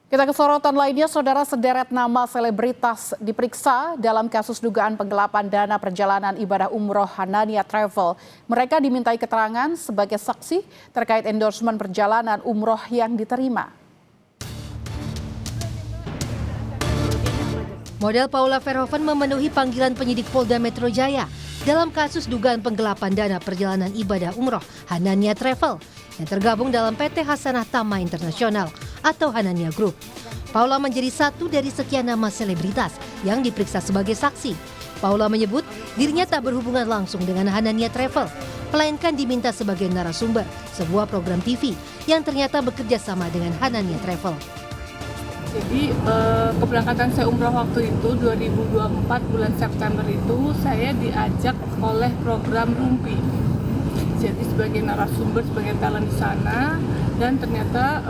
Kita ke sorotan lainnya, saudara, sederet nama selebritas diperiksa dalam kasus dugaan penggelapan dana perjalanan ibadah umroh Hanania Travel. Mereka dimintai keterangan sebagai saksi terkait endorsement perjalanan umroh yang diterima. Model Paula Verhoeven memenuhi panggilan penyidik Polda Metro Jaya dalam kasus dugaan penggelapan dana perjalanan ibadah umroh Hanania Travel yang tergabung dalam PT Hasanah Thamma Internasional atau Hanania Group. Paula menjadi satu dari sekian nama selebritas yang diperiksa sebagai saksi. Paula menyebut dirinya tak berhubungan langsung dengan Hanania Travel, melainkan diminta sebagai narasumber sebuah program TV yang ternyata bekerja sama dengan Hanania Travel. Jadi keberangkatan saya umroh waktu itu 2024 bulan September itu saya diajak oleh program Rumpi. Jadi sebagai narasumber, sebagai talent di sana, dan ternyata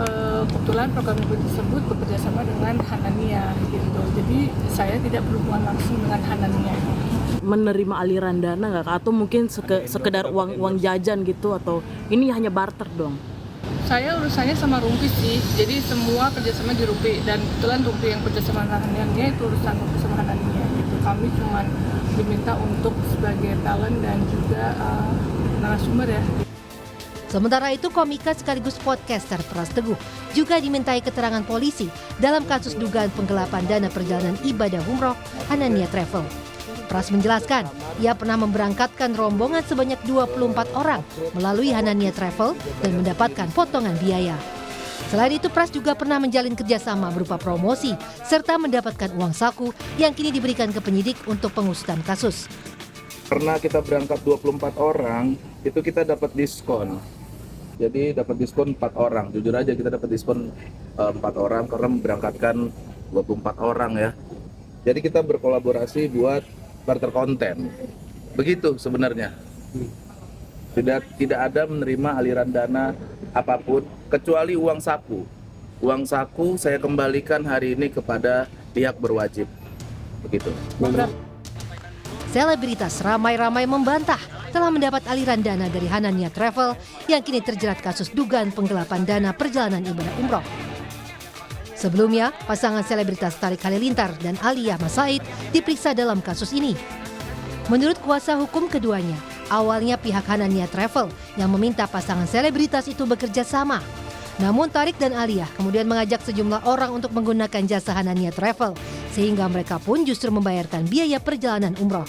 kebetulan program Rumpi tersebut bekerja sama dengan Hanania gitu. Jadi saya tidak berhubungan langsung dengan Hanania. Menerima aliran dana nggak? Atau mungkin sekedar uang jajan gitu, atau ini hanya barter dong? Saya urusannya sama Rumpi sih, jadi semua kerjasama di Rumpi, dan kebetulan Rumpi yang kerjasama dengan Hanania itu urusan Rumpi sama Hanania gitu. Kami cuma diminta untuk sebagai talent dan juga narasumber ya. Sementara itu, komika sekaligus podcaster Pras Teguh juga dimintai keterangan polisi dalam kasus dugaan penggelapan dana perjalanan ibadah umroh Hanania Travel. Pras menjelaskan, ia pernah memberangkatkan rombongan sebanyak 24 orang melalui Hanania Travel dan mendapatkan potongan biaya. Selain itu, Pras juga pernah menjalin kerjasama berupa promosi serta mendapatkan uang saku yang kini diberikan ke penyidik untuk pengusutan kasus. Karena kita berangkat 24 orang, itu kita dapat diskon. Jadi dapat diskon 4 orang. Jujur aja kita dapat diskon 4 orang karena memberangkatkan 24 orang ya. Jadi kita berkolaborasi buat barter konten. Begitu sebenarnya. Tidak ada menerima aliran dana apapun kecuali uang saku. Uang saku saya kembalikan hari ini kepada pihak berwajib. Begitu. Selebritas ramai-ramai membantah telah mendapat aliran dana dari Hanania Travel yang kini terjerat kasus dugaan penggelapan dana perjalanan ibadah umroh. Sebelumnya, pasangan selebritas Tariq Halilintar dan Aliyah Mas Said diperiksa dalam kasus ini. Menurut kuasa hukum keduanya, awalnya pihak Hanania Travel yang meminta pasangan selebritas itu bekerja sama. Namun Tariq dan Aliyah kemudian mengajak sejumlah orang untuk menggunakan jasa Hanania Travel, sehingga mereka pun justru membayarkan biaya perjalanan umroh.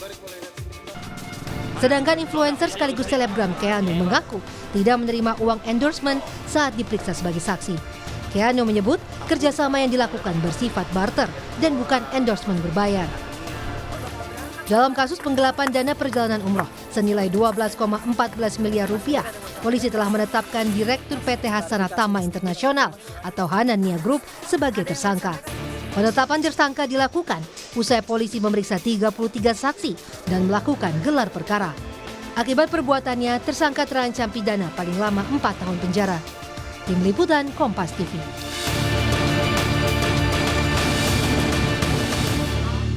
Sedangkan influencer sekaligus selebgram Keanu mengaku tidak menerima uang endorsement saat diperiksa sebagai saksi. Keanu menyebut kerjasama yang dilakukan bersifat barter dan bukan endorsement berbayar. Dalam kasus penggelapan dana perjalanan umroh senilai 12,14 miliar rupiah, polisi telah menetapkan Direktur PT Hasanah Thamma Internasional atau Hanania Group sebagai tersangka. Penetapan tersangka dilakukan usai polisi memeriksa 33 saksi dan melakukan gelar perkara. Akibat perbuatannya, tersangka terancam pidana paling lama 4 tahun penjara. Tim Liputan Kompas TV.